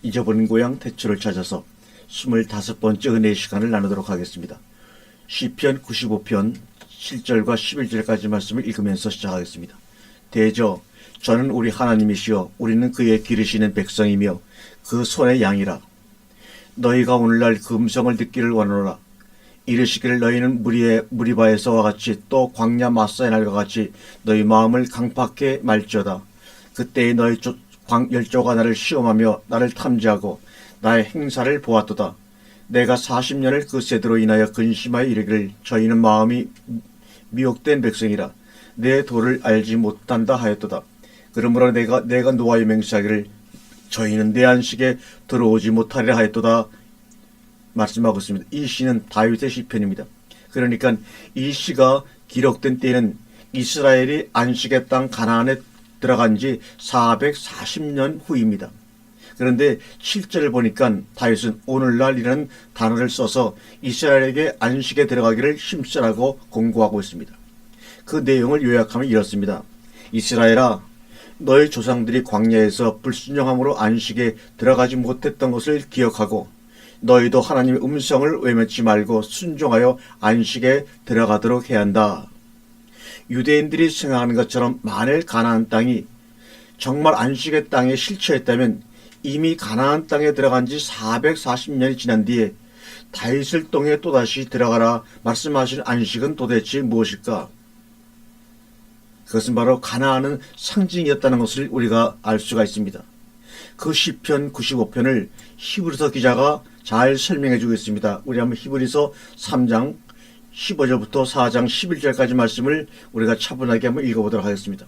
잊어버린 고향 태초를 찾아서 25번째 은혜의 시간을 나누도록 하겠습니다. 시편 95편 7절과 11절까지 말씀을 읽으면서 시작하겠습니다. 대저 저는 우리 하나님이시여 우리는 그의 기르시는 백성이며 그 손의 양이라. 너희가 오늘날 그 음성을 듣기를 원하노라. 이르시기를 너희는 무리바에서와 같이 또 광야 마사의 날과 같이 너희 마음을 강팍해 말지어다. 그때에 너희 열조가 나를 시험하며 나를 탐지하고 나의 행사를 보았도다. 내가 40년을 그 세대로 인하여 근심하여 이르기를 저희는 마음이 미혹된 백성이라 내 도를 알지 못한다 하였도다. 그러므로 내가 노아에 맹세하기를 저희는 내 안식에 들어오지 못하리라 하였도다 말씀하고 있습니다. 이 시는 다윗의 시편입니다. 그러니까 이 시가 기록된 때에는 이스라엘이 안식의 땅 가나안에 들어간 지 440년 후입니다. 그런데 7절을 보니까 다윗은 오늘날이라는 단어를 써서 이스라엘에게 안식에 들어가기를 힘쓰라고 공고하고 있습니다. 그 내용을 요약하면 이렇습니다. 이스라엘아, 너희 조상들이 광야에서 불순종함으로 안식에 들어가지 못했던 것을 기억하고 너희도 하나님의 음성을 외면치 말고 순종하여 안식에 들어가도록 해야 한다. 유대인들이 생각하는 것처럼 만일 가나안 땅이 정말 안식의 땅에 실체했다면 이미 가나안 땅에 들어간 지 440년이 지난 뒤에 다윗을 통해 또다시 들어가라 말씀하신 안식은 도대체 무엇일까? 그것은 바로 가나안은 상징이었다는 것을 우리가 알 수가 있습니다. 그 시편 95편을 히브리서 기자가 잘 설명해 주고 있습니다. 우리 한번 히브리서 3장 15절부터 4장 11절까지 말씀을 우리가 차분하게 한번 읽어보도록 하겠습니다.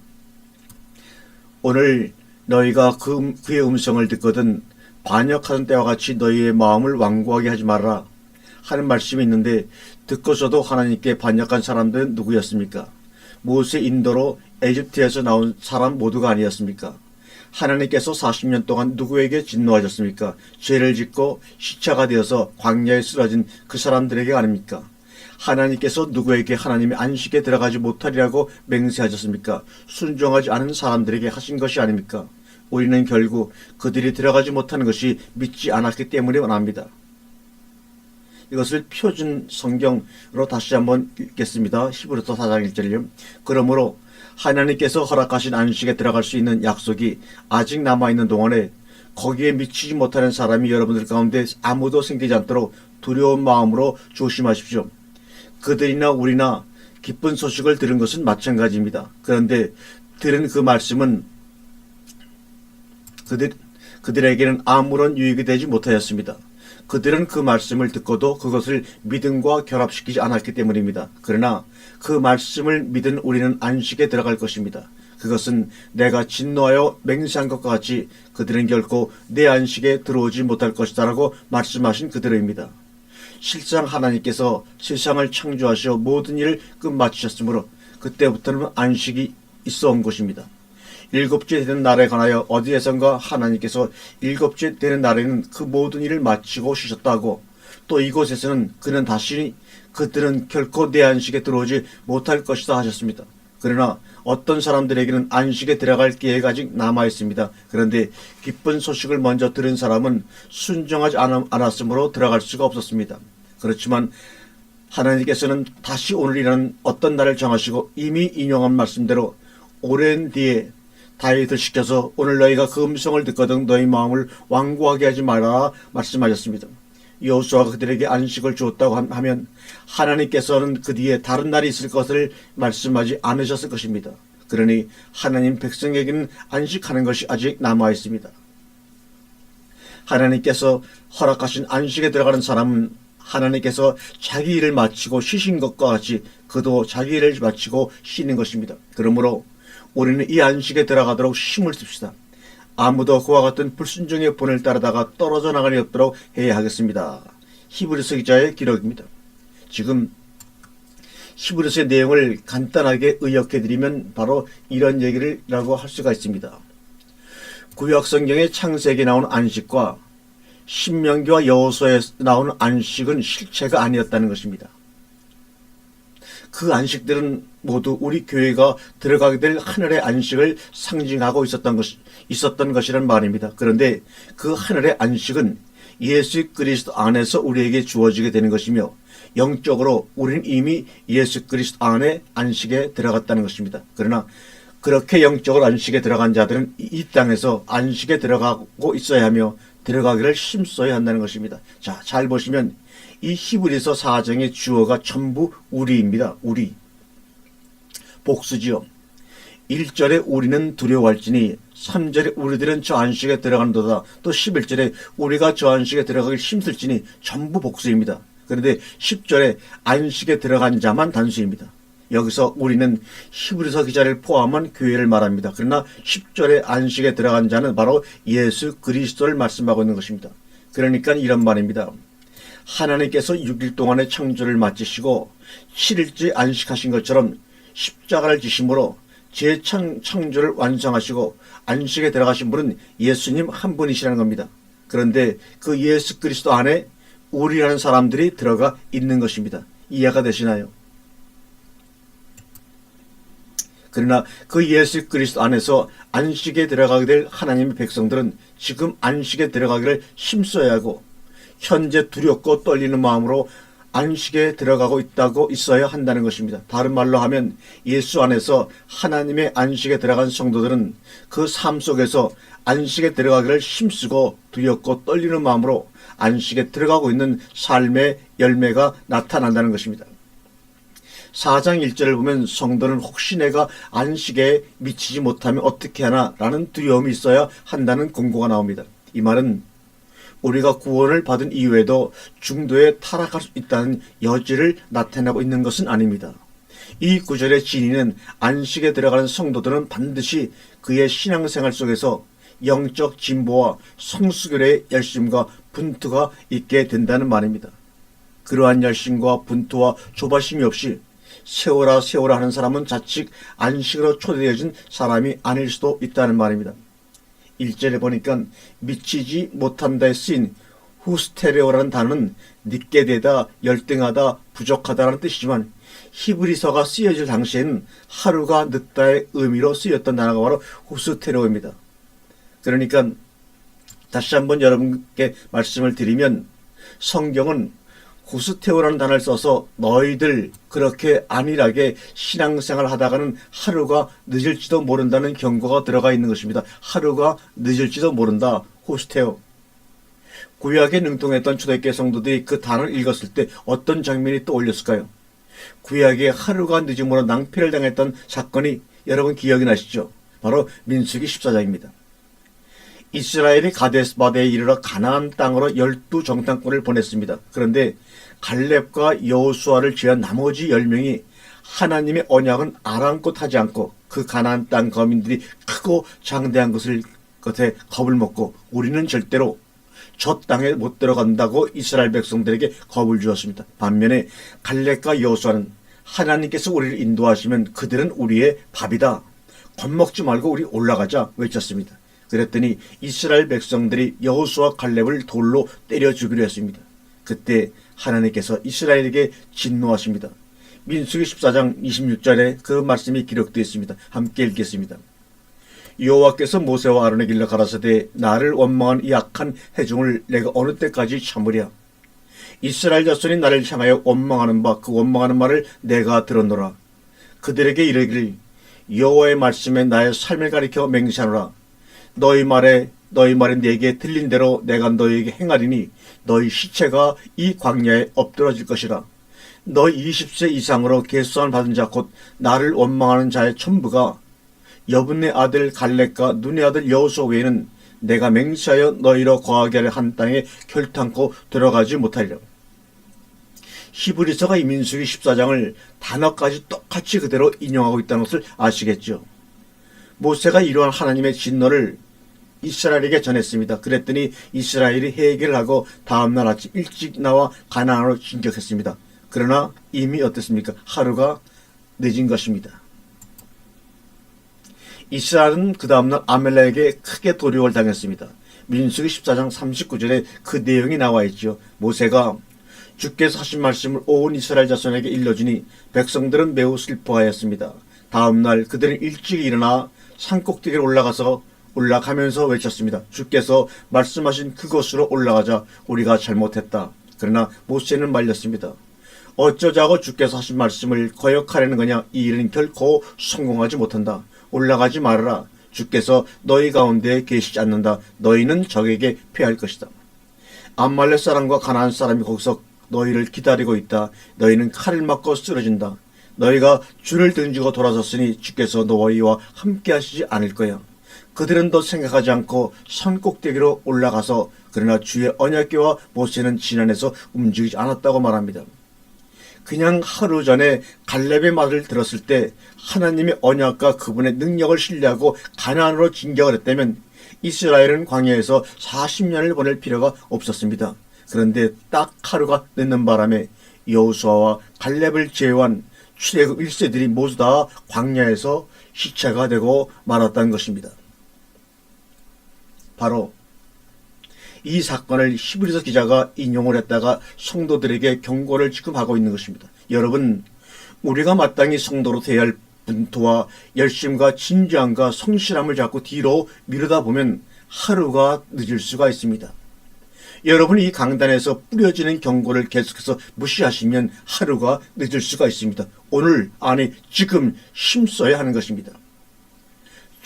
오늘 너희가 그의 음성을 듣거든 반역하던 때와 같이 너희의 마음을 완고하게 하지 말아라 하는 말씀이 있는데, 듣고서도 하나님께 반역한 사람들은 누구였습니까? 모세 인도로 에집트에서 나온 사람 모두가 아니었습니까? 하나님께서 40년 동안 누구에게 진노하셨습니까? 죄를 짓고 시체가 되어서 광야에 쓰러진 그 사람들에게 아닙니까? 하나님께서 누구에게 하나님의 안식에 들어가지 못하리라고 맹세하셨습니까? 순종하지 않은 사람들에게 하신 것이 아닙니까? 우리는 결국 그들이 들어가지 못하는 것이 믿지 않았기 때문에 원합니다. 이것을 표준 성경으로 다시 한번 읽겠습니다. 히브리서 4장 1절이요. 그러므로 하나님께서 허락하신 안식에 들어갈 수 있는 약속이 아직 남아있는 동안에 거기에 미치지 못하는 사람이 여러분들 가운데 아무도 생기지 않도록 두려운 마음으로 조심하십시오. 그들이나 우리나 기쁜 소식을 들은 것은 마찬가지입니다. 그런데 들은 그 말씀은 그들에게는 아무런 유익이 되지 못하였습니다. 그들은 그 말씀을 듣고도 그것을 믿음과 결합시키지 않았기 때문입니다. 그러나 그 말씀을 믿은 우리는 안식에 들어갈 것입니다. 그것은 내가 진노하여 맹세한 것과 같이 그들은 결코 내 안식에 들어오지 못할 것이다 라고 말씀하신 그들입니다. 실상 하나님께서 세상을 창조하시어 모든 일을 끝마치셨으므로 그때부터는 안식이 있어 온 것입니다. 일곱째 되는 날에 관하여 어디에선가 하나님께서 일곱째 되는 날에는 그 모든 일을 마치고 쉬셨다고, 또 이곳에서는 그들은 결코 내 안식에 들어오지 못할 것이다 하셨습니다. 그러나 어떤 사람들에게는 안식에 들어갈 기회가 아직 남아있습니다. 그런데 기쁜 소식을 먼저 들은 사람은 순종하지 않았으므로 들어갈 수가 없었습니다. 그렇지만 하나님께서는 다시 오늘이라는 어떤 날을 정하시고 이미 인용한 말씀대로 오랜 뒤에 다윗을 시켜서 오늘 너희가 그 음성을 듣거든 너희 마음을 완고하게 하지 말아라 말씀하셨습니다. 여호수아가 그들에게 안식을 주었다고 하면 하나님께서는 그 뒤에 다른 날이 있을 것을 말씀하지 않으셨을 것입니다. 그러니 하나님 백성에게는 안식하는 것이 아직 남아 있습니다. 하나님께서 허락하신 안식에 들어가는 사람은 하나님께서 자기 일을 마치고 쉬신 것과 같이 그도 자기 일을 마치고 쉬는 것입니다. 그러므로 우리는 이 안식에 들어가도록 힘을 씁시다. 아무도 그와 같은 불순종의 본을 따르다가 떨어져 나가리 없도록 해야 하겠습니다. 히브리서 기자의 기록입니다. 지금 히브리서의 내용을 간단하게 의역해드리면 바로 이런 얘기라고 할 수가 있습니다. 구약성경의 창세기에 나온 안식과 신명기와 여호수아에 나오는 안식은 실체가 아니었다는 것입니다. 그 안식들은 모두 우리 교회가 들어가게 될 하늘의 안식을 상징하고 있었던 것이란 말입니다. 그런데 그 하늘의 안식은 예수 그리스도 안에서 우리에게 주어지게 되는 것이며 영적으로 우리는 이미 예수 그리스도 안에 안식에 들어갔다는 것입니다. 그러나 그렇게 영적으로 안식에 들어간 자들은 이 땅에서 안식에 들어가고 있어야 하며 들어가기를 힘써야 한다는 것입니다. 자, 잘 보시면 이 히브리서 4장의 주어가 전부 우리입니다. 우리. 복수지요. 1절에 우리는 두려워할지니 3절에 우리들은 저 안식에 들어간도다. 또 11절에 우리가 저 안식에 들어가길 힘쓸지니 전부 복수입니다. 그런데 10절에 안식에 들어간 자만 단수입니다. 여기서 우리는 히브리서 기자를 포함한 교회를 말합니다. 그러나 10절에 안식에 들어간 자는 바로 예수 그리스도를 말씀하고 있는 것입니다. 그러니까 이런 말입니다. 하나님께서 6일 동안의 창조를 마치시고 7일째 안식하신 것처럼 십자가를 지심으로 재창조를 완성하시고 안식에 들어가신 분은 예수님 한 분이시라는 겁니다. 그런데 그 예수 그리스도 안에 우리라는 사람들이 들어가 있는 것입니다. 이해가 되시나요? 그러나 그 예수 그리스도 안에서 안식에 들어가게 될 하나님의 백성들은 지금 안식에 들어가기를 힘써야 하고 현재 두렵고 떨리는 마음으로 안식에 들어가고 있어야 한다는 것입니다. 다른 말로 하면 예수 안에서 하나님의 안식에 들어간 성도들은 그 삶 속에서 안식에 들어가기를 힘쓰고 두렵고 떨리는 마음으로 안식에 들어가고 있는 삶의 열매가 나타난다는 것입니다. 4장 1절을 보면 성도는 혹시 내가 안식에 미치지 못하면 어떻게 하나 라는 두려움이 있어야 한다는 권고가 나옵니다. 이 말은 우리가 구원을 받은 이후에도 중도에 타락할 수 있다는 여지를 나타내고 있는 것은 아닙니다. 이 구절의 진의는 안식에 들어가는 성도들은 반드시 그의 신앙생활 속에서 영적 진보와 성수결의 열심과 분투가 있게 된다는 말입니다. 그러한 열심과 분투와 조바심이 없이 세워라 세워라 하는 사람은 자칫 안식으로 초대되어진 사람이 아닐 수도 있다는 말입니다. 1절에 보니까 미치지 못한다에 쓰인 후스테레오라는 단어는 늦게 되다, 열등하다, 부족하다라는 뜻이지만 히브리서가 쓰여질 당시에는 하루가 늦다의 의미로 쓰였던 단어가 바로 후스테레오입니다. 그러니까 다시 한번 여러분께 말씀을 드리면 성경은 후스테오라는 단어를 써서 너희들 그렇게 안일하게 신앙생활 하다가는 하루가 늦을지도 모른다는 경고가 들어가 있는 것입니다. 하루가 늦을지도 모른다. 후스테오. 구약에 능통했던 초대교회 성도들이 그 단어를 읽었을 때 어떤 장면이 떠올렸을까요? 구약에 하루가 늦음으로 낭패를 당했던 사건이 여러분 기억이 나시죠? 바로 민수기 14장입니다. 이스라엘이 가데스바데에 이르러 가나안 땅으로 12정탐꾼을 보냈습니다. 그런데 갈렙과 여호수아를 제한 나머지 10명이 하나님의 언약은 아랑곳 하지 않고 그 가나안 땅 거민들이 크고 장대한 것에 겁을 먹고 우리는 절대로 저 땅에 못 들어간다고 이스라엘 백성들에게 겁을 주었습니다. 반면에 갈렙과 여호수아는 하나님께서 우리를 인도하시면 그들은 우리의 밥이다. 겁먹지 말고 우리 올라가자 외쳤습니다. 그랬더니 이스라엘 백성들이 여호수아 갈렙을 돌로 때려 죽이려 했습니다. 그때 하나님께서 이스라엘에게 진노하십니다. 민수기 14장 26절에 그 말씀이 기록되어 있습니다. 함께 읽겠습니다. 여호와께서 모세와 아론에게 일러 가라사대 나를 원망한 이 악한 회중을 내가 어느 때까지 참으랴. 이스라엘 자손이 나를 향하여 원망하는 바 그 원망하는 말을 내가 들었노라. 그들에게 이르기를 여호와의 말씀에 나의 삶을 가리켜 맹세하노라. 너희 말에 내게 들린 대로 내가 너희에게 행하리니 너희 시체가 이 광야에 엎드러질 것이라. 너희 20세 이상으로 계수한 받은 자 곧 나를 원망하는 자의 전부가 여분네 아들 갈렙과 눈의 아들 여호수아 외에는 내가 맹세하여 너희로 거하게 할 한 땅에 결탄코 들어가지 못하리라. 히브리서가 이 민수기 14장을 단어까지 똑같이 그대로 인용하고 있다는 것을 아시겠죠. 모세가 이러한 하나님의 진노를 이스라엘에게 전했습니다. 그랬더니 이스라엘이 회개를 하고 다음날 아침 일찍 나와 가나안으로 진격했습니다. 그러나 이미 어떻습니까? 하루가 늦은 것입니다. 이스라엘은 그 다음날 아말렉에게 크게 도륙을 당했습니다. 민수기 14장 39절에 그 내용이 나와 있죠. 모세가 주께서 하신 말씀을 온 이스라엘 자손에게 일러주니 백성들은 매우 슬퍼하였습니다. 다음날 그들은 일찍 일어나 산꼭대기에 올라가서 올라가면서 외쳤습니다. 주께서 말씀하신 그곳으로 올라가자. 우리가 잘못했다. 그러나 모세는 말렸습니다. 어쩌자고 주께서 하신 말씀을 거역하려는 거냐. 이 일은 결코 성공하지 못한다. 올라가지 말아라. 주께서 너희 가운데 계시지 않는다. 너희는 적에게 패할 것이다. 암말렉 사람과 가나안 사람이 거기서 너희를 기다리고 있다. 너희는 칼을 맞고 쓰러진다. 너희가 줄을 던지고 돌아섰으니 주께서 너희와 함께 하시지 않을 거야. 그들은 더 생각하지 않고 산 꼭대기로 올라가서 그러나 주의 언약궤와 모세는 지난해서 움직이지 않았다고 말합니다. 그냥 하루 전에 갈렙의 말을 들었을 때 하나님의 언약과 그분의 능력을 신뢰하고 가나안으로 진격을 했다면 이스라엘은 광야에서 40년을 보낼 필요가 없었습니다. 그런데 딱 하루가 늦는 바람에 여호수아와 갈렙을 제외한 출애굽 1세들이 모두 다 광야에서 시체가 되고 말았다는 것입니다. 바로 이 사건을 히브리서 기자가 인용을 했다가 성도들에게 경고를 지금 하고 있는 것입니다. 여러분, 우리가 마땅히 성도로 되어야 할 분투와 열심과 진지함과 성실함을 자꾸 뒤로 미루다 보면 하루가 늦을 수가 있습니다. 여러분이 이 강단에서 뿌려지는 경고를 계속해서 무시하시면 하루가 늦을 수가 있습니다. 오늘, 아니 지금 힘써야 하는 것입니다.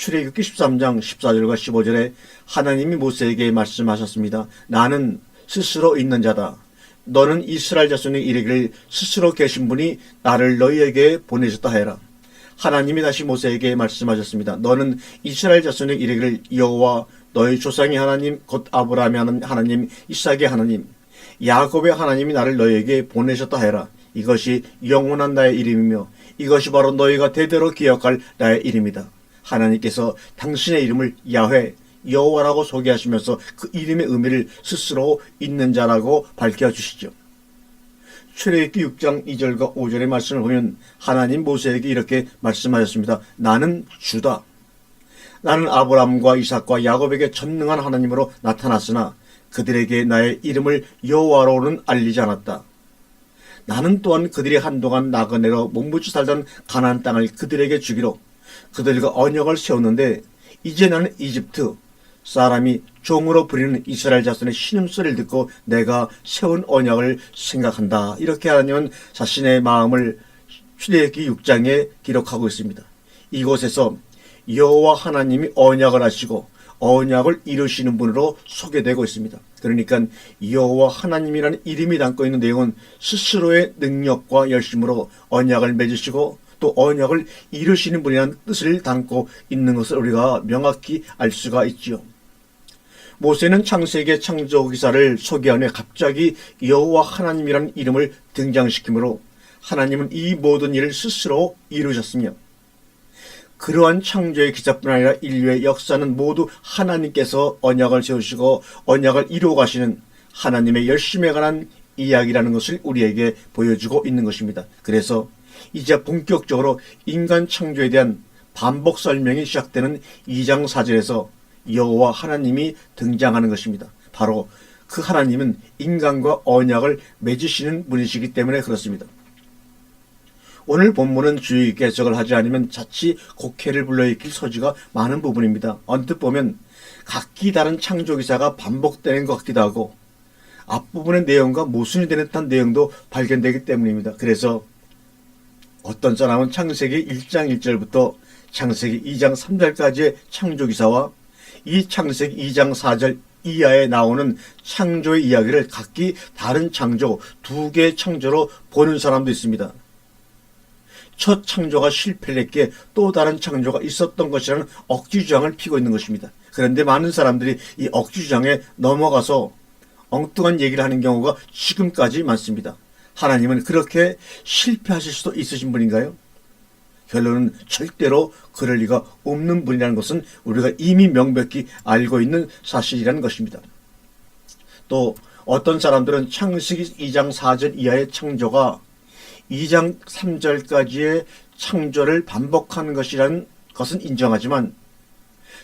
출애굽기 13장 14절과 15절에 하나님이 모세에게 말씀하셨습니다. 나는 스스로 있는 자다. 너는 이스라엘 자손에게 이르기를 스스로 계신 분이 나를 너희에게 보내셨다 하여라. 하나님이 다시 모세에게 말씀하셨습니다. 너는 이스라엘 자손에게 이르기를 여호와 너희 조상의 하나님 곧 아브라함의 하나님 이삭의 하나님 야곱의 하나님이 나를 너희에게 보내셨다 하여라. 이것이 영원한 나의 이름이며 이것이 바로 너희가 대대로 기억할 나의 이름이다. 하나님께서 당신의 이름을 야훼, 여호와라고 소개하시면서 그 이름의 의미를 스스로 있는 자라고 밝혀주시죠. 출애굽기 6장 2절과 5절의 말씀을 보면 하나님 모세에게 이렇게 말씀하셨습니다. 나는 주다. 나는 아브라함과 이삭과 야곱에게 전능한 하나님으로 나타났으나 그들에게 나의 이름을 여호와로는 알리지 않았다. 나는 또한 그들이 한동안 나그네로 몸부쳐 살던 가나안 땅을 그들에게 주기로 그들과 언약을 세웠는데 이제 나는 이집트 사람이 종으로 부리는 이스라엘 자손의 신음소리를 듣고 내가 세운 언약을 생각한다. 이렇게 하나님은 자신의 마음을 출애굽기 6장에 기록하고 있습니다. 이곳에서 여호와 하나님이 언약을 하시고 언약을 이루시는 분으로 소개되고 있습니다. 그러니까 여호와 하나님이라는 이름이 담고 있는 내용은 스스로의 능력과 열심으로 언약을 맺으시고 또 언약을 이루시는 분이라는 뜻을 담고 있는 것을 우리가 명확히 알 수가 있지요. 모세는 창세기의 창조 기사를 소개한 후에 갑자기 여호와 하나님이라는 이름을 등장시키므로 하나님은 이 모든 일을 스스로 이루셨으며 그러한 창조의 기사뿐 아니라 인류의 역사는 모두 하나님께서 언약을 세우시고 언약을 이루어 가시는 하나님의 열심에 관한 이야기라는 것을 우리에게 보여주고 있는 것입니다. 그래서 이제 본격적으로 인간 창조에 대한 반복 설명이 시작되는 2장 4절에서 여호와 하나님이 등장하는 것입니다. 바로 그 하나님은 인간과 언약을 맺으시는 분이시기 때문에 그렇습니다. 오늘 본문은 주의 깊게 해석을 하지 않으면 자칫 곡해를 불러일으킬 소지가 많은 부분입니다. 언뜻 보면 각기 다른 창조기사가 반복되는 것 같기도 하고 앞부분의 내용과 모순이 되는 듯한 내용도 발견되기 때문입니다. 그래서 어떤 사람은 창세기 1장 1절부터 창세기 2장 3절까지의 창조기사와 이 창세기 2장 4절 이하에 나오는 창조의 이야기를 각기 다른 창조, 두 개의 창조로 보는 사람도 있습니다. 첫 창조가 실패를 했기에 또 다른 창조가 있었던 것이라는 억지주장을 피고 있는 것입니다. 그런데 많은 사람들이 이 억지주장에 넘어가서 엉뚱한 얘기를 하는 경우가 지금까지 많습니다. 하나님은 그렇게 실패하실 수도 있으신 분인가요? 결론은 절대로 그럴 리가 없는 분이라는 것은 우리가 이미 명백히 알고 있는 사실이라는 것입니다. 또 어떤 사람들은 창세기 2장 4절 이하의 창조가 2장 3절까지의 창조를 반복하는 것이라는 것은 인정하지만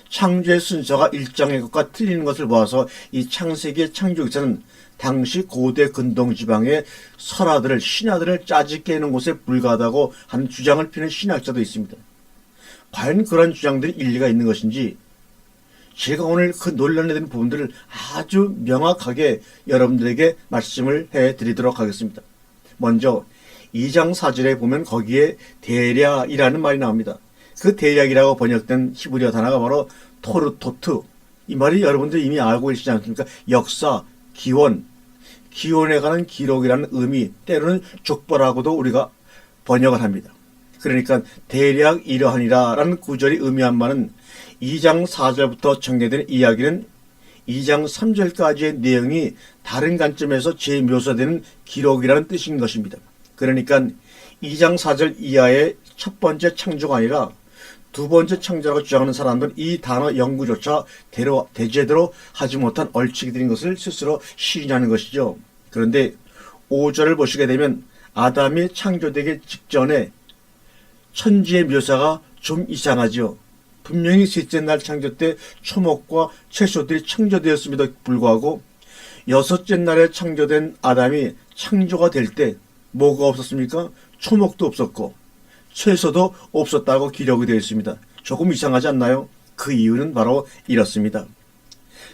창조의 순서가 1장의 것과 틀리는 것을 보아서 이 창세기의 창조기사는 당시 고대 근동지방의 설화들을 신화들을 짜집게 해놓은 곳에 불과하다고 하는 주장을 피는 신학자도 있습니다. 과연 그런 주장들이 일리가 있는 것인지 제가 오늘 그 논란에 대한 부분들을 아주 명확하게 여러분들에게 말씀을 해드리도록 하겠습니다. 먼저 2장 4절에 보면 거기에 대략이라는 말이 나옵니다. 그 대략이라고 번역된 히브리어 단어가 바로 토르토트. 이 말이 여러분들 이미 알고 계시지 않습니까? 역사, 기원에 관한 기록이라는 의미, 때로는 족보라고도 우리가 번역을 합니다. 그러니까 대략 이러하니라라는 구절이 의미한 말은 2장 4절부터 전개되는 이야기는 2장 3절까지의 내용이 다른 관점에서 재묘사되는 기록이라는 뜻인 것입니다. 그러니까 2장 4절 이하의 첫 번째 창조가 아니라 두 번째 창조라고 주장하는 사람들은 이 단어 연구조차 제대로 하지 못한 얼치기들인 것을 스스로 시인하는 것이죠. 그런데 5절을 보시게 되면 아담이 창조되기 직전에 천지의 묘사가 좀 이상하죠. 분명히 셋째 날 창조 때 초목과 채소들이 창조되었음에도 불구하고 여섯째 날에 창조된 아담이 창조가 될 때 뭐가 없었습니까? 초목도 없었고 채소도 없었다고 기록이 되어 있습니다. 조금 이상하지 않나요? 그 이유는 바로 이렇습니다.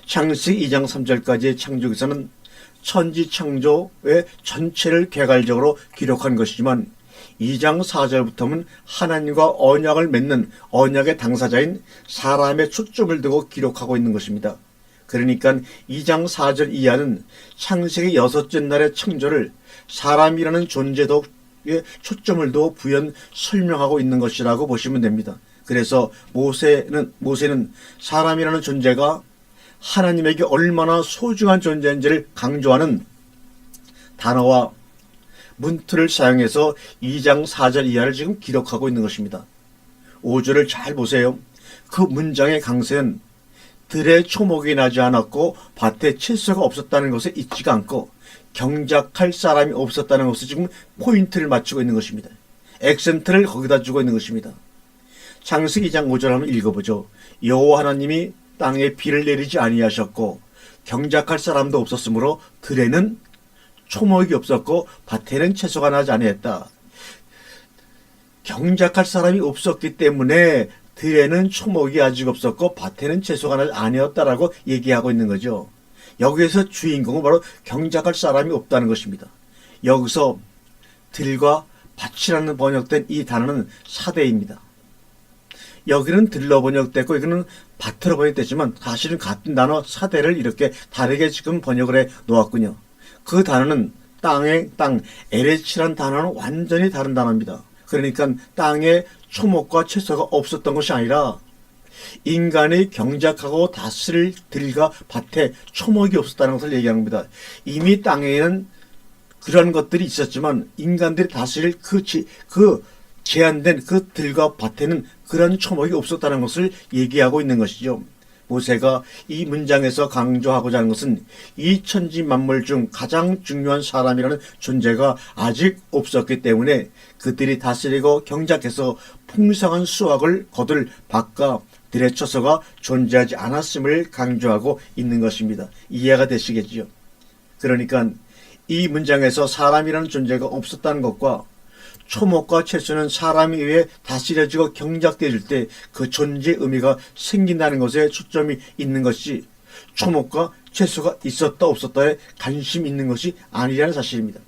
창세기 2장 3절까지의 창조기사는 천지 창조의 전체를 개괄적으로 기록한 것이지만 2장 4절부터는 하나님과 언약을 맺는 언약의 당사자인 사람의 초점을 두고 기록하고 있는 것입니다. 그러니까 2장 4절 이하는 창세기 여섯째 날의 창조를 사람이라는 존재도 초점을 두어 부연 설명하고 있는 것이라고 보시면 됩니다. 그래서 모세는 사람이라는 존재가 하나님에게 얼마나 소중한 존재인지를 강조하는 단어와 문틀을 사용해서 2장 4절 이하를 지금 기록하고 있는 것입니다. 5절을 잘 보세요. 그 문장의 강세는 들에 초목이 나지 않았고 밭에 채소가 없었다는 것을 잊지가 않고 경작할 사람이 없었다는 것을 지금 포인트를 맞추고 있는 것입니다. 액센트를 거기다 주고 있는 것입니다. 창세기 2장 5절 한번 읽어보죠. 여호와 하나님이 땅에 비를 내리지 아니하셨고 경작할 사람도 없었으므로 들에는 초목이 없었고 밭에는 채소가 나지 아니했다. 경작할 사람이 없었기 때문에 들에는 초목이 아직 없었고 밭에는 채소가 나지 아니었다라고 얘기하고 있는 거죠. 여기에서 주인공은 바로 경작할 사람이 없다는 것입니다. 여기서 들과 밭이라는 번역된 이 단어는 사대입니다. 여기는 들로 번역됐고 여기는 밭으로 번역됐지만 사실은 같은 단어 사대를 이렇게 다르게 지금 번역을 해 놓았군요. 그 단어는 땅, 에레치란 단어는 완전히 다른 단어입니다. 그러니까 땅에 초목과 채소가 없었던 것이 아니라 인간이 경작하고 다스릴 들과 밭에 초목이 없었다는 것을 얘기합니다. 이미 땅에는 그런 것들이 있었지만 인간들이 다스릴 그 제한된 그 들과 밭에는 그런 초목이 없었다는 것을 얘기하고 있는 것이죠. 모세가 이 문장에서 강조하고자 하는 것은 이 천지 만물 중 가장 중요한 사람이라는 존재가 아직 없었기 때문에 그들이 다스리고 경작해서 풍성한 수확을 거둘 밭과 들의 처소가 존재하지 않았음을 강조하고 있는 것입니다. 이해가 되시겠지요? 그러니까 이 문장에서 사람이라는 존재가 없었다는 것과 초목과 채소는 사람에 의해 다스려지고 경작되어질 때 그 존재의 의미가 생긴다는 것에 초점이 있는 것이 초목과 채소가 있었다 없었다에 관심이 있는 것이 아니라는 사실입니다.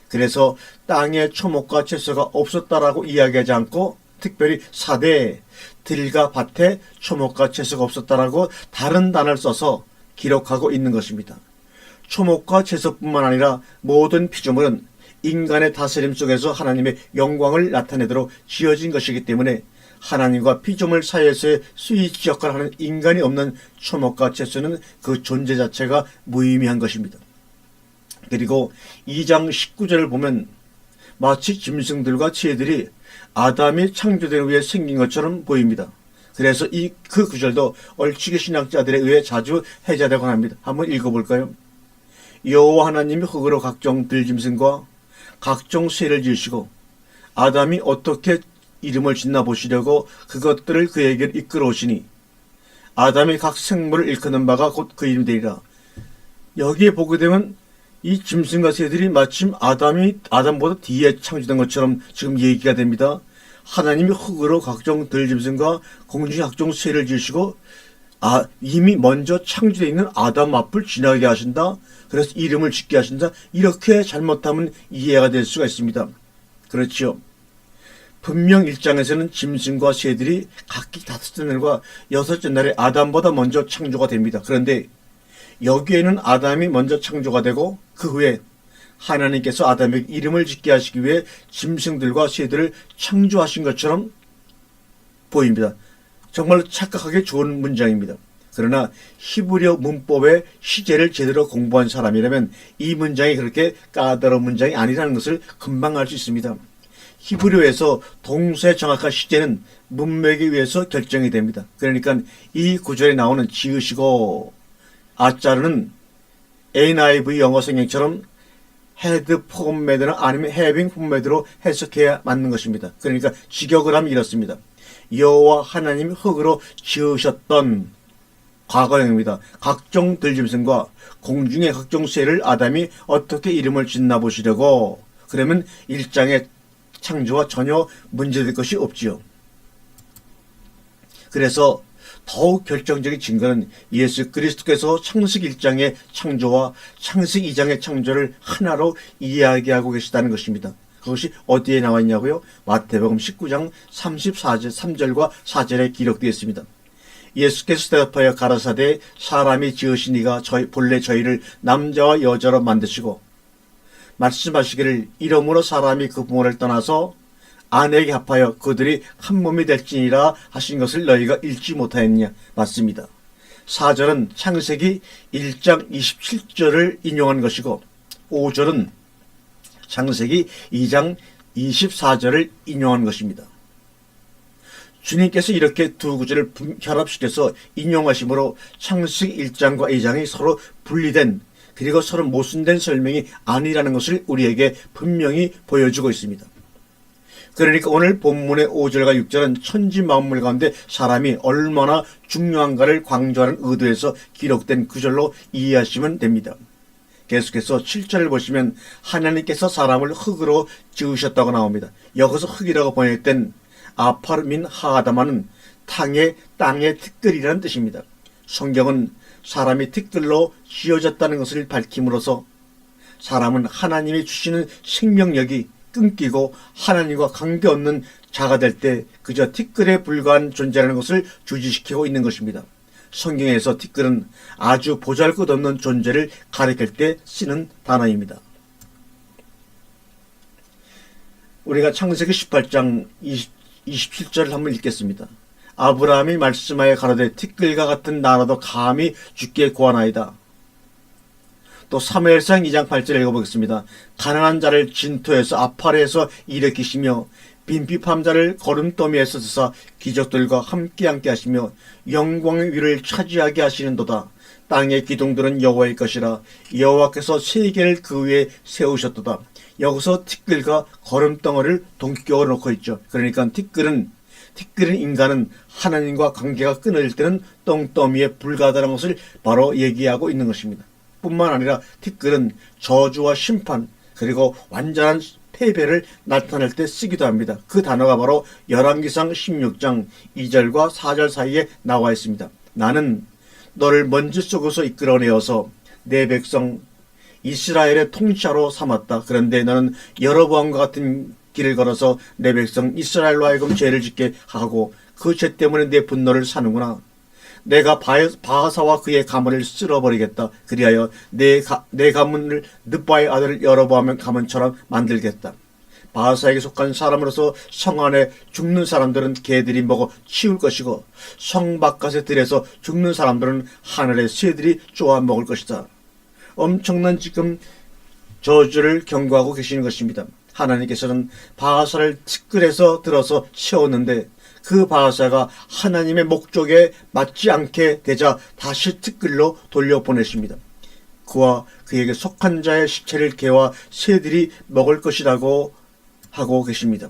그래서 땅에 초목과 채소가 없었다라고 이야기하지 않고 특별히 사대에 들과 밭에 초목과 채소가 없었다라고 다른 단어를 써서 기록하고 있는 것입니다. 초목과 채소뿐만 아니라 모든 피조물은 인간의 다스림 속에서 하나님의 영광을 나타내도록 지어진 것이기 때문에 하나님과 피조물 사이에서의 스위치 역할을 하는 인간이 없는 초목과 채소는 그 존재 자체가 무의미한 것입니다. 그리고 2장 19절을 보면 마치 짐승들과 치애들이 아담이 창조된 후에 생긴 것처럼 보입니다. 그래서 그 구절도 얼치기 신학자들에 의해 자주 해자되곤 합니다. 한번 읽어볼까요? 여호와 하나님이 흙으로 각종 들짐승과 각종 새를 지으시고 아담이 어떻게 이름을 짓나 보시려고 그것들을 그에게 이끌어 오시니 아담이 각 생물을 일컫는 바가 곧 그 이름이 되리라. 여기에 보게 되면 이 짐승과 새들이 마침 아담보다 뒤에 창조된 것처럼 지금 얘기가 됩니다. 하나님이 흙으로 각종 들짐승과 공중의 각종 새를 지으시고 이미 먼저 창조되어 있는 아담 앞을 지나게 하신다. 그래서 이름을 짓게 하신다. 이렇게 잘못하면 이해가 될 수가 있습니다. 그렇지요. 분명 1장에서는 짐승과 새들이 각기 5째 날과 6째 날에 아담보다 먼저 창조가 됩니다. 그런데 여기에는 아담이 먼저 창조가 되고 그 후에 하나님께서 아담에게 이름을 짓게 하시기 위해 짐승들과 새들을 창조하신 것처럼 보입니다. 정말 착각하기 좋은 문장입니다. 그러나 히브리어 문법의 시제를 제대로 공부한 사람이라면 이 문장이 그렇게 까다로운 문장이 아니라는 것을 금방 알 수 있습니다. 히브리어에서 동사의 정확한 시제는 문맥에 의해서 결정이 됩니다. 그러니까 이 구절에 나오는 지으시고 아자르는 NIV 영어 성경처럼 had formad나 아니면 having formad로 해석해야 맞는 것입니다. 그러니까 직역을 하면 이렇습니다. 여호와 하나님이 흙으로 지으셨던 과거형입니다. 각종 들짐승과 공중의 각종 새를 아담이 어떻게 이름을 짓나 보시려고. 그러면 1장의 창조와 전혀 문제될 것이 없지요. 그래서 더욱 결정적인 증거는 예수 그리스도께서 창세기 1장의 창조와 창세기 2장의 창조를 하나로 이야기하고 계시다는 것입니다. 그것이 어디에 나와 있냐고요? 마태복음 19장 3절과 4절에 기록되어 있습니다. 예수께서 대답하여 가라사대 사람이 지으신 이가 본래 저희를 남자와 여자로 만드시고 말씀하시기를 이러므로 사람이 그 부모를 떠나서 아내에게 합하여 그들이 한 몸이 될지니라 하신 것을 너희가 읽지 못하였느냐. 맞습니다. 4절은 창세기 1장 27절을 인용한 것이고 5절은 창세기 2장 24절을 인용한 것입니다. 주님께서 이렇게 두 구절을 결합시켜서 인용하심으로 창세기 1장과 2장이 서로 분리된 그리고 서로 모순된 설명이 아니라는 것을 우리에게 분명히 보여주고 있습니다. 그러니까 오늘 본문의 5절과 6절은 천지 만물 가운데 사람이 얼마나 중요한가를 강조하는 의도에서 기록된 구절로 이해하시면 됩니다. 계속해서 7절을 보시면 하나님께서 사람을 흙으로 지으셨다고 나옵니다. 여기서 흙이라고 번역된 아파르민 하아다마는 땅의 티끌이라는 뜻입니다. 성경은 사람이 티끌로 지어졌다는 것을 밝힘으로써 사람은 하나님이 주시는 생명력이 끊기고 하나님과 관계없는 자가 될 때 그저 티끌에 불과한 존재라는 것을 주지시키고 있는 것입니다. 성경에서 티끌은 아주 보잘것없는 존재를 가리킬 때 쓰는 단어입니다. 우리가 창세기 18장 27절을 한번 읽겠습니다. 아브라함이 말씀하여 가로되 티끌과 같은 나라도 감히 주께 구하나이다. 또 사무엘상 2장 8절 읽어보겠습니다. 가난한 자를 진토에서 아파레에서 일으키시며 빈핍한 자를 거름더미에서 드사 기적들과 함께 하시며 영광의 위를 차지하게 하시는도다. 땅의 기둥들은 여호와의 것이라 여호와께서 세계를 그 위에 세우셨도다. 여기서 티끌과 거름덩어리를 동격으로 놓고 있죠. 그러니까 티끌은 인간은 하나님과 관계가 끊어질 때는 똥더미에 불과하다는 것을 바로 얘기하고 있는 것입니다. 뿐만 아니라 티끌은 저주와 심판 그리고 완전한 패배를 나타낼 때 쓰기도 합니다. 그 단어가 바로 열왕기상 16장 2절과 4절 사이에 나와 있습니다. 나는 너를 먼지 속에서 이끌어내어서 내 백성 이스라엘의 통치자로 삼았다. 그런데 너는 여로보암과 같은 길을 걸어서 내 백성 이스라엘로 하여금 죄를 짓게 하고 그 죄 때문에 내 분노를 사는구나. 내가 바하사와 그의 가문을 쓸어버리겠다. 그리하여 내 가문을 느바의 아들 여로보암의 가문처럼 만들겠다. 바하사에게 속한 사람으로서 성 안에 죽는 사람들은 개들이 먹어 치울 것이고 성 바깥의 들에서 죽는 사람들은 하늘의 새들이 쪼아 먹을 것이다. 엄청난 지금 저주를 경고하고 계시는 것입니다. 하나님께서는 바하사를 티끌에서 들어서 세웠는데 그 바하사가 하나님의 목적에 맞지 않게 되자 다시 티끌로 돌려보내십니다. 그와 그에게 속한 자의 시체를 개와 새들이 먹을 것이라고 하고 계십니다.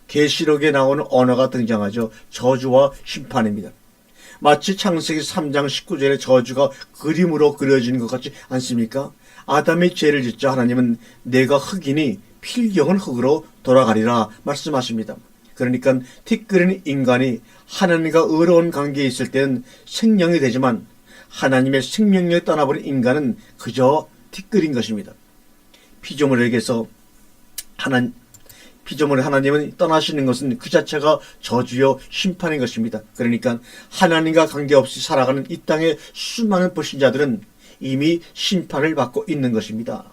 계시록에 나오는 언어가 등장하죠. 저주와 심판입니다. 마치 창세기 3장 19절의 저주가 그림으로 그려지는 것 같지 않습니까? 아담이 죄를 짓자 하나님은 내가 흙이니 필경은 흙으로 돌아가리라 말씀하십니다. 그러니까 티끌인 인간이 하나님과 의로운 관계에 있을 때는 생명이 되지만 하나님의 생명력을 떠나버린 인간은 그저 티끌인 것입니다. 피조물에게서 피조물의 하나님은 떠나시는 것은 그 자체가 저주요 심판인 것입니다. 그러니까 하나님과 관계없이 살아가는 이 땅의 수많은 불신자들은 이미 심판을 받고 있는 것입니다.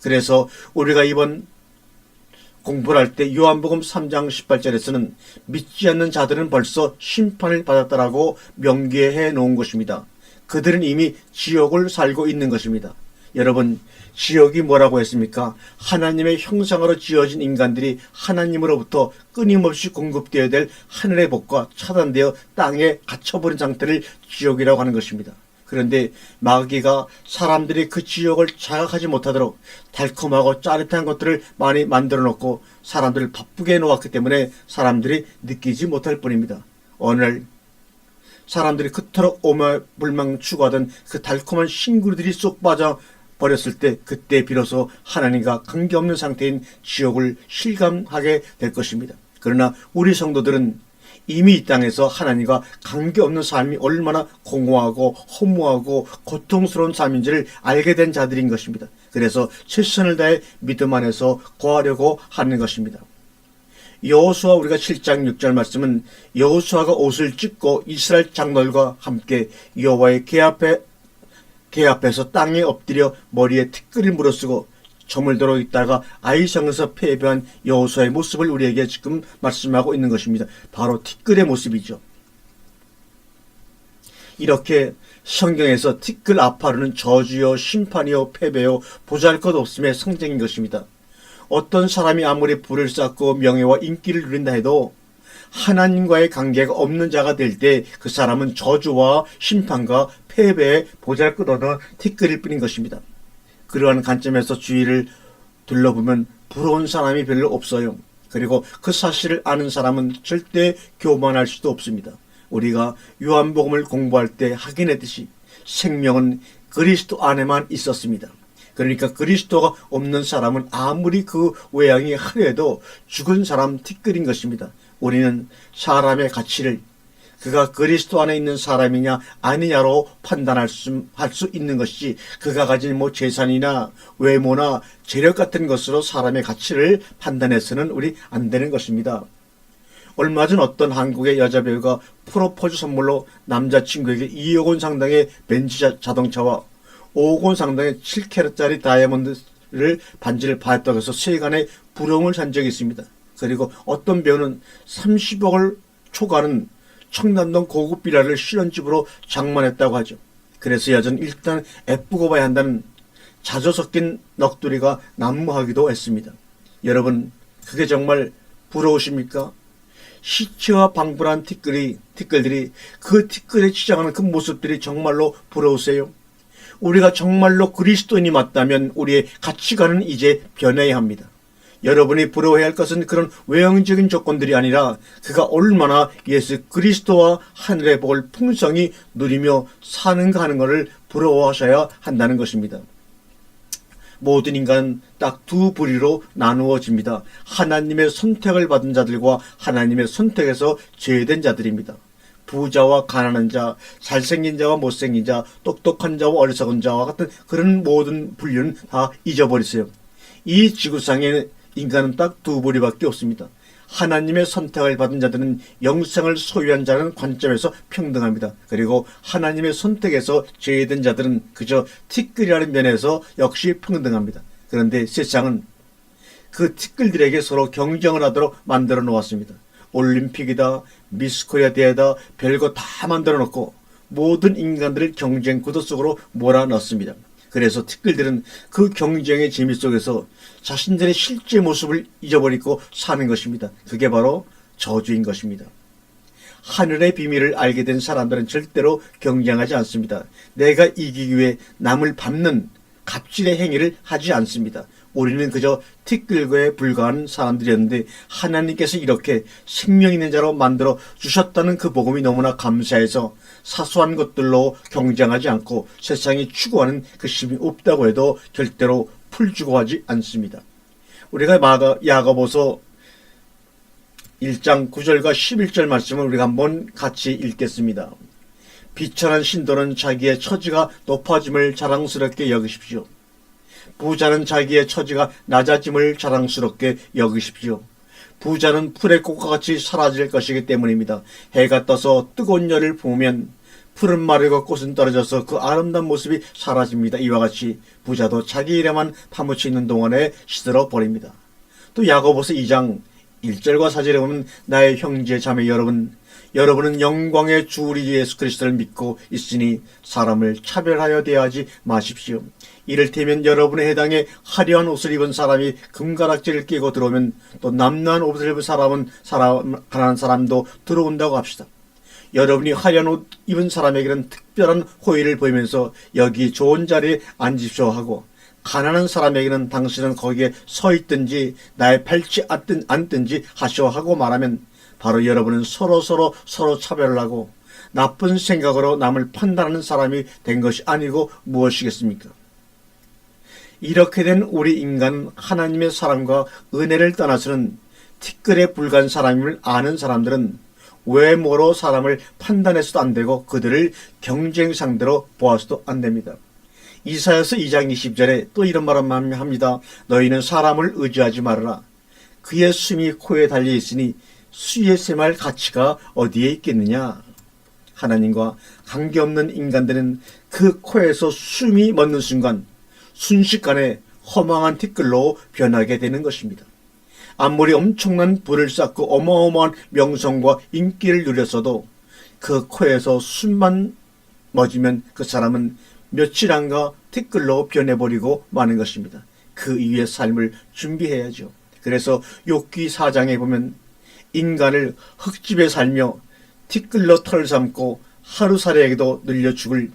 그래서 우리가 이번 공부를 할 때 요한복음 3장 18절에서는 믿지 않는 자들은 벌써 심판을 받았다라고 명기해 놓은 것입니다. 그들은 이미 지옥을 살고 있는 것입니다. 여러분, 지옥이 뭐라고 했습니까? 하나님의 형상으로 지어진 인간들이 하나님으로부터 끊임없이 공급되어야 될 하늘의 복과 차단되어 땅에 갇혀버린 상태를 지옥이라고 하는 것입니다. 그런데 마귀가 사람들이 그 지옥을 자각하지 못하도록 달콤하고 짜릿한 것들을 많이 만들어 놓고 사람들을 바쁘게 해놓았기 때문에 사람들이 느끼지 못할 뿐입니다. 어느 날 사람들이 그토록 오마불망 추구하던 그 달콤한 신구리들이 쏙 빠져버렸을 때 그때 비로소 하나님과 관계없는 상태인 지옥을 실감하게 될 것입니다. 그러나 우리 성도들은 이미 이 땅에서 하나님과 관계없는 삶이 얼마나 공허하고 허무하고 고통스러운 삶인지를 알게 된 자들인 것입니다. 그래서 최선을 다해 믿음 안에서 거하려고 하는 것입니다. 여호수아 우리가 7장 6절 말씀은 여호수아가 옷을 찢고 이스라엘 장로들과 함께 여호와의 궤 앞에서 땅에 엎드려 머리에 티끌을 물어쓰고 저물도록 있다가 아이성에서 패배한 여호수아의 모습을 우리에게 지금 말씀하고 있는 것입니다. 바로 티끌의 모습이죠. 이렇게 성경에서 티끌 아파르는 저주요 심판이요 패배요 보잘것없음의 상징인 것입니다. 어떤 사람이 아무리 부를 쌓고 명예와 인기를 누린다 해도 하나님과의 관계가 없는 자가 될 때 그 사람은 저주와 심판과 패배의 보잘것없는 티끌일 뿐인 것입니다. 그러한 관점에서 주위를 둘러보면 부러운 사람이 별로 없어요. 그리고 그 사실을 아는 사람은 절대 교만할 수도 없습니다. 우리가 요한복음을 공부할 때 확인했듯이 생명은 그리스도 안에만 있었습니다. 그러니까 그리스도가 없는 사람은 아무리 그 외양이 화려해도 죽은 사람 티끌인 것입니다. 우리는 사람의 가치를 그가 그리스도 안에 있는 사람이냐 아니냐로 판단할 수 있는 것이지 그가 가진 재산이나 외모나 재력 같은 것으로 사람의 가치를 판단해서는 우리 안 되는 것입니다. 얼마 전 어떤 한국의 여자 배우가 프로포즈 선물로 남자친구에게 2억 원 상당의 벤츠 자동차와 5억 원 상당의 7캐럿짜리 다이아몬드를 반지를 받았다고 해서 세간의 부러움을 산 적이 있습니다. 그리고 어떤 배우는 30억을 초과하는 청담동 고급 비라를 신혼집으로 장만했다고 하죠. 그래서 여자는 일단 예쁘고 봐야 한다는 자조 섞인 넋두리가 난무하기도 했습니다. 여러분, 그게 정말 부러우십니까? 시체와 방불한 티끌들이 그 티끌에 치장하는 그 모습들이 정말로 부러우세요? 우리가 정말로 그리스도인이 맞다면 우리의 가치관은 이제 변해야 합니다. 여러분이 부러워해야 할 것은 그런 외형적인 조건들이 아니라 그가 얼마나 예수 그리스도와 하늘의 복을 풍성히 누리며 사는가 하는 것을 부러워하셔야 한다는 것입니다. 모든 인간은 딱 두 부류로 나누어집니다. 하나님의 선택을 받은 자들과 하나님의 선택에서 제외된 자들입니다. 부자와 가난한 자, 잘생긴 자와 못생긴 자, 똑똑한 자와 어리석은 자와 같은 그런 모든 분류는 다 잊어버리세요. 이 지구상에 인간은 딱 두 부류밖에 없습니다. 하나님의 선택을 받은 자들은 영생을 소유한 자라는 관점에서 평등합니다. 그리고 하나님의 선택에서 제외된 자들은 그저 티끌이라는 면에서 역시 평등합니다. 그런데 세상은 그 티끌들에게 서로 경쟁을 하도록 만들어 놓았습니다. 올림픽이다, 미스코리아 대회다, 별거 다 만들어 놓고 모든 인간들을 경쟁 구도 속으로 몰아넣습니다. 그래서 티끌들은 그 경쟁의 재미 속에서 자신들의 실제 모습을 잊어버리고 사는 것입니다. 그게 바로 저주인 것입니다. 하늘의 비밀을 알게 된 사람들은 절대로 경쟁하지 않습니다. 내가 이기기 위해 남을 밟는 갑질의 행위를 하지 않습니다. 우리는 그저 티끌과에 불과한 사람들이었는데 하나님께서 이렇게 생명 있는 자로 만들어 주셨다는 그 복음이 너무나 감사해서 사소한 것들로 경쟁하지 않고 세상이 추구하는 그 힘이 없다고 해도 절대로 풀주고 하지 않습니다. 우리가 야고보서 1장 9절과 11절 말씀을 우리가 한번 같이 읽겠습니다. 비천한 신도는 자기의 처지가 높아짐을 자랑스럽게 여기십시오. 부자는 자기의 처지가 낮아짐을 자랑스럽게 여기십시오. 부자는 풀의 꽃과 같이 사라질 것이기 때문입니다. 해가 떠서 뜨거운 열을 보면 풀은 마르고 꽃은 떨어져서 그 아름다운 모습이 사라집니다. 이와 같이 부자도 자기 일에만 파묻혀 있는 동안에 시들어 버립니다. 또 야고보서 2장 1절과 4절에 보면 나의 형제 자매 여러분은 영광의 주 우리 예수 그리스도를 믿고 있으니 사람을 차별하여 대하지 마십시오. 이를테면 여러분의 해당에 화려한 옷을 입은 사람이 금가락지를 끼고 들어오면 또 남루한 옷을 입은 가난한 사람도 들어온다고 합시다. 여러분이 화려한 옷 입은 사람에게는 특별한 호의를 보이면서 여기 좋은 자리에 앉으십시오 하고, 가난한 사람에게는 당신은 거기에 서 있든지 나의 밟지 않든지 하시오 하고 말하면 바로 여러분은 서로 차별을 하고 나쁜 생각으로 남을 판단하는 사람이 된 것이 아니고 무엇이겠습니까? 이렇게 된 우리 인간은 하나님의 사랑과 은혜를 떠나서는 티끌에 불과한 사람임을 아는 사람들은 외모로 사람을 판단해서도 안 되고 그들을 경쟁 상대로 보아서도 안 됩니다. 이사야서 2장 20절에 또 이런 말을 합니다. 너희는 사람을 의지하지 말아라. 그의 숨이 코에 달려 있으니 수에 셈할 가치가 어디에 있겠느냐. 하나님과 관계없는 인간들은 그 코에서 숨이 멎는 순간 순식간에 허망한 티끌로 변하게 되는 것입니다. 아무리 엄청난 부를 쌓고 어마어마한 명성과 인기를 누렸어도 그 코에서 숨만 멎으면 그 사람은 며칠 안가 티끌로 변해버리고 마는 것입니다. 그 이후의 삶을 준비해야죠. 그래서 욥기 4장에 보면 인간을 흙집에 살며 티끌로 털 삼고 하루살이에게도 늘려 죽을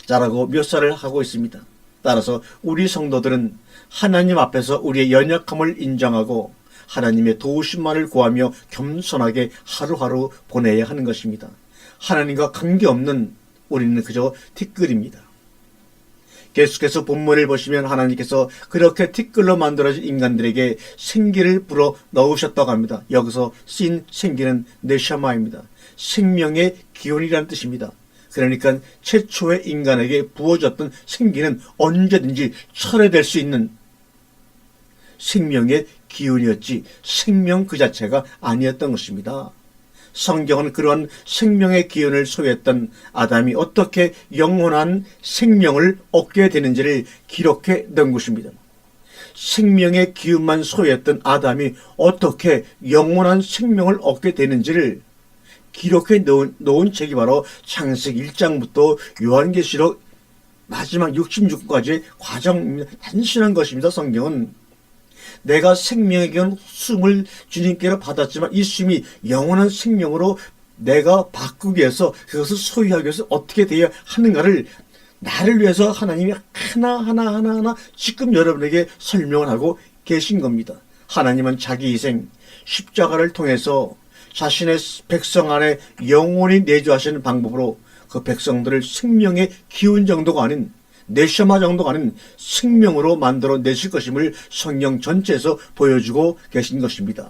자라고 묘사를 하고 있습니다. 따라서 우리 성도들은 하나님 앞에서 우리의 연약함을 인정하고 하나님의 도우심만을 구하며 겸손하게 하루하루 보내야 하는 것입니다. 하나님과 관계없는 우리는 그저 티끌입니다. 계속해서 본문을 보시면 하나님께서 그렇게 티끌로 만들어진 인간들에게 생기를 불어 넣으셨다고 합니다. 여기서 쓰인 생기는 네샤마입니다. 생명의 기운이라는 뜻입니다. 그러니까 최초의 인간에게 부어졌던 생기는 언제든지 철회될 수 있는 생명의 기운이었지 생명 그 자체가 아니었던 것입니다. 성경은 그러한 생명의 기운을 소유했던 아담이 어떻게 영원한 생명을 얻게 되는지를 기록해 놓은 것입니다. 생명의 기운만 소유했던 아담이 어떻게 영원한 생명을 얻게 되는지를 기록해 놓은 책이 바로 창세기 1장부터 요한계시록 마지막 66까지의 과정입니다. 단순한 것입니다. 성경은 내가 생명의 기운 숨을 주님께로 받았지만 이 숨이 영원한 생명으로 내가 바꾸기 위해서 그것을 소유하기 위해서 어떻게 되어야 하는가를 나를 위해서 하나님이 하나하나 지금 여러분에게 설명을 하고 계신 겁니다. 하나님은 자기 희생 십자가를 통해서 자신의 백성 안에 영원히 내주하시는 방법으로 그 백성들을 생명의 기운 정도가 아닌 네셔마 정도가 아닌 생명으로 만들어 내실 것임을 성경 전체에서 보여주고 계신 것입니다.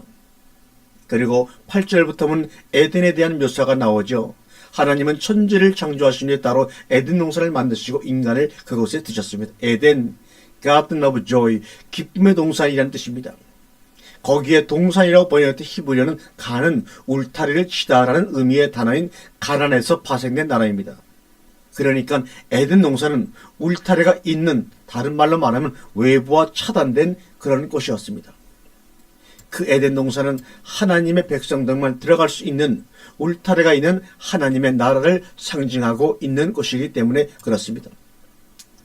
그리고 8절부터는 에덴에 대한 묘사가 나오죠. 하나님은 천지를 창조하신 후에 따로 에덴 동산을 만드시고 인간을 그곳에 두셨습니다. 에덴, Garden of Joy, 기쁨의 동산이라는 뜻입니다. 거기에 동산이라고 번역할 히브리어는 가는 울타리를 치다라는 의미의 단어인 가난에서 파생된 단어입니다. 그러니까 에덴 동산은 울타리가 있는, 다른 말로 말하면 외부와 차단된 그런 곳이었습니다. 그 에덴 동산은 하나님의 백성들만 들어갈 수 있는 울타리가 있는 하나님의 나라를 상징하고 있는 곳이기 때문에 그렇습니다.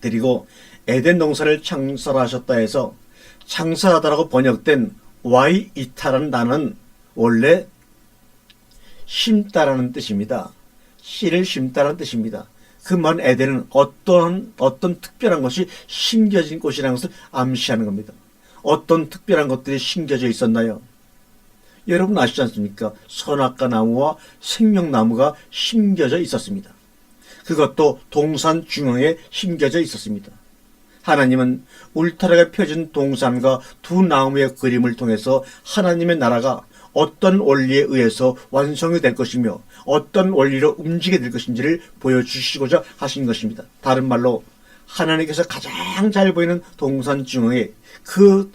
그리고 에덴 동산을 창설하셨다 해서 창설하다라고 번역된 와이이타라는 단어는 원래 심다라는 뜻입니다. 씨를 심다라는 뜻입니다. 그 말은 에덴은 어떤 특별한 것이 심겨진 곳이라는 것을 암시하는 겁니다. 어떤 특별한 것들이 심겨져 있었나요? 여러분 아시지 않습니까? 선악과 나무와 생명나무가 심겨져 있었습니다. 그것도 동산 중앙에 심겨져 있었습니다. 하나님은 울타리가 펴진 동산과 두 나무의 그림을 통해서 하나님의 나라가 어떤 원리에 의해서 완성이 될 것이며 어떤 원리로 움직이게 될 것인지를 보여주시고자 하신 것입니다. 다른 말로 하나님께서 가장 잘 보이는 동산 중앙에 그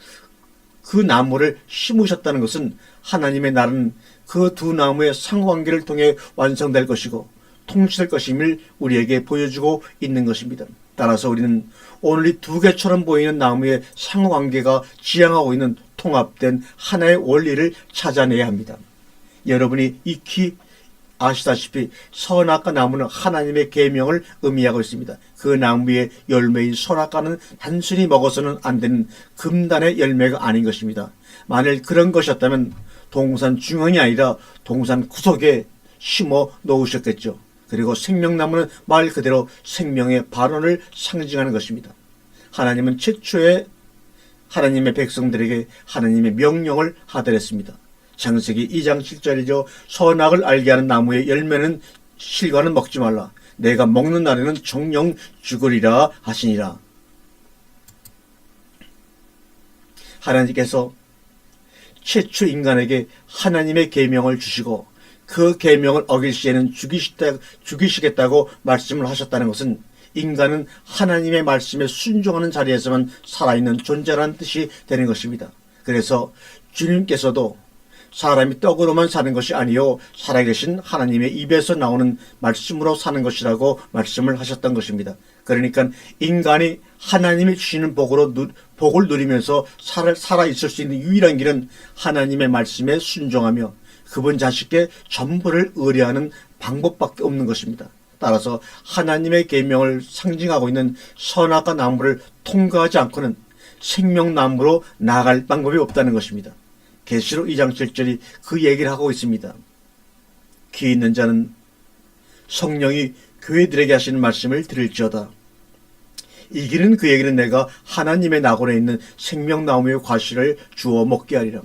나무를 심으셨다는 것은 하나님의 나라는 그 두 나무의 상관관계를 통해 완성될 것이고 통치될 것임을 우리에게 보여주고 있는 것입니다. 따라서 우리는 오늘 이 두 개처럼 보이는 나무의 상관관계가 지향하고 있는 통합된 하나의 원리를 찾아내야 합니다. 여러분이 익히 아시다시피 선악과 나무는 하나님의 계명을 의미하고 있습니다. 그 나무의 열매인 선악과는 단순히 먹어서는 안 되는 금단의 열매가 아닌 것입니다. 만일 그런 것이었다면 동산 중앙이 아니라 동산 구석에 심어 놓으셨겠죠. 그리고 생명나무는 말 그대로 생명의 발원을 상징하는 것입니다. 하나님은 최초에 하나님의 백성들에게 하나님의 명령을 하더랬습니다. 창세기 2장 7절이죠. 선악을 알게 하는 나무의 열매는 실과는 먹지 말라. 내가 먹는 날에는 정령 죽으리라 하시니라. 하나님께서 최초 인간에게 하나님의 계명을 주시고 그 계명을 어길 시에는 죽이시겠다고 말씀을 하셨다는 것은 인간은 하나님의 말씀에 순종하는 자리에서만 살아있는 존재라는 뜻이 되는 것입니다. 그래서 주님께서도 사람이 떡으로만 사는 것이 아니요 살아계신 하나님의 입에서 나오는 말씀으로 사는 것이라고 말씀을 하셨던 것입니다. 그러니까 인간이 하나님이 주시는 복을 누리면서 살아있을 수 있는 유일한 길은 하나님의 말씀에 순종하며 그분 자식께 전부를 의뢰하는 방법밖에 없는 것입니다. 따라서 하나님의 계명을 상징하고 있는 선악과 나무를 통과하지 않고는 생명나무로 나아갈 방법이 없다는 것입니다. 계시록 2장 7절이 그 얘기를 하고 있습니다. 귀 있는 자는 성령이 교회들에게 하시는 말씀을 들을지어다. 이기는 그에게는 내가 하나님의 낙원에 있는 생명나무의 과실을 주어 먹게 하리라.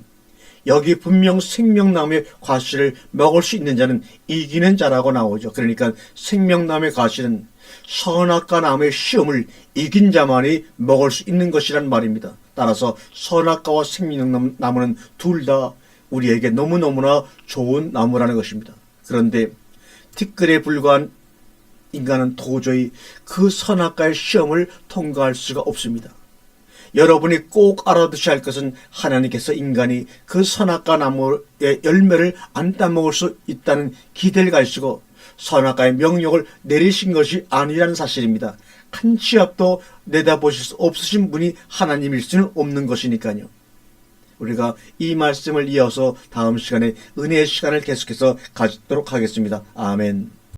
여기 분명 생명나무의 과실을 먹을 수 있는 자는 이기는 자라고 나오죠. 그러니까 생명나무의 과실은 선악과 나무의 시험을 이긴 자만이 먹을 수 있는 것이란 말입니다. 따라서 선악과와 생명나무는 둘 다 우리에게 너무너무나 좋은 나무라는 것입니다. 그런데 티끌에 불과한 인간은 도저히 그 선악과의 시험을 통과할 수가 없습니다. 여러분이 꼭 알아두셔야 할 것은 하나님께서 인간이 그 선악과 나무의 열매를 안 따먹을 수 있다는 기대를 가지시고 선악과의 명령을 내리신 것이 아니라는 사실입니다. 한 치 앞도 내다보실 수 없으신 분이 하나님일 수는 없는 것이니까요. 우리가 이 말씀을 이어서 다음 시간에 은혜의 시간을 계속해서 가지도록 하겠습니다. 아멘.